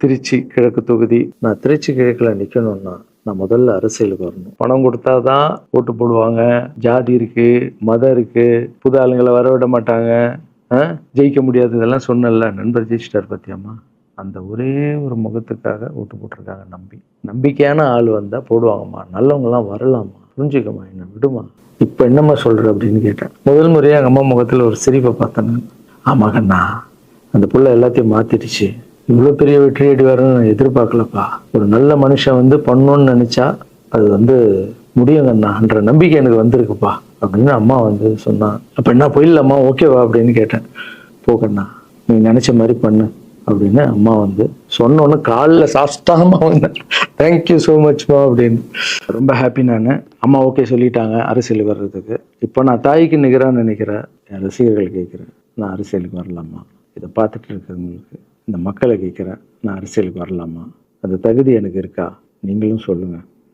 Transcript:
திருச்சி கிழக்கு தொகுதி. நான் திருச்சி கிழக்குல நிக்கணும்னா நான் முதல்ல அரசியலுக்கு வரணும். பணம் கொடுத்தாதான் ஓட்டு போடுவாங்க, ஜாதி இருக்கு, மதம் இருக்கு, புது ஆளுங்களை வர விட மாட்டாங்க, ஜெயிக்க முடியாது, இதெல்லாம் சொன்னல. நண்பர் ஜெயிச்சிட்டார் பத்தியாமா. அந்த ஒரே ஒரு முகத்துக்காக ஓட்டு போட்டிருக்காங்க. நம்பிக்கையான ஆள் வந்தா போடுவாங்கம்மா, நல்லவங்கலாம் வரலாமா, புரிஞ்சுக்கம்மா, என்ன விடுமா, இப்ப என்னம்மா சொல்ற அப்படின்னு கேட்டேன். முதல் முறையா எங்க அம்மா முகத்துல ஒரு சிரிப்பை பார்த்தேன். ஆமாங்கண்ணா, அந்த புள்ள எல்லாத்தையும் மாத்திடுச்சு, இவ்வளவு பெரிய வெற்றி அடி வரணும்னு நான் எதிர்பார்க்கலப்பா. ஒரு நல்ல மனுஷன் வந்து பண்ணணும்னு நினைச்சா அது முடியுங்கண்ணான்ற நம்பிக்கை எனக்கு வந்திருக்குப்பா அப்படின்னு அம்மா சொன்னான். அப்ப என்ன போயிடலாமா, ஓகேவா அப்படின்னு கேட்டேன். போகண்ணா, நீ நினைச்ச மாதிரி பண்ணு அப்படின்னு அம்மா சொன்னோன்னு காலில் சாஸ்தாமா வந்தேன். தேங்க்யூ ஸோ மச்மா அப்படின்னு. ரொம்ப ஹாப்பி நான். அம்மா ஓகே சொல்லிட்டாங்க அரசியலுக்கு வர்றதுக்கு. இப்போ நான் தாய்க்கு நிகரான்னு நினைக்கிறேன். என் ரசிகர்கள் கேட்குறேன், நான் அரசியலுக்கு வரலாமா? இதை பார்த்துட்டு இருக்கிறவங்களுக்கு, இந்த மக்களை கேட்குறேன், நான் அரசியலுக்கு வரலாமா? அந்த தகுதி எனக்கு இருக்கா? நீங்களும் சொல்லுங்கள்.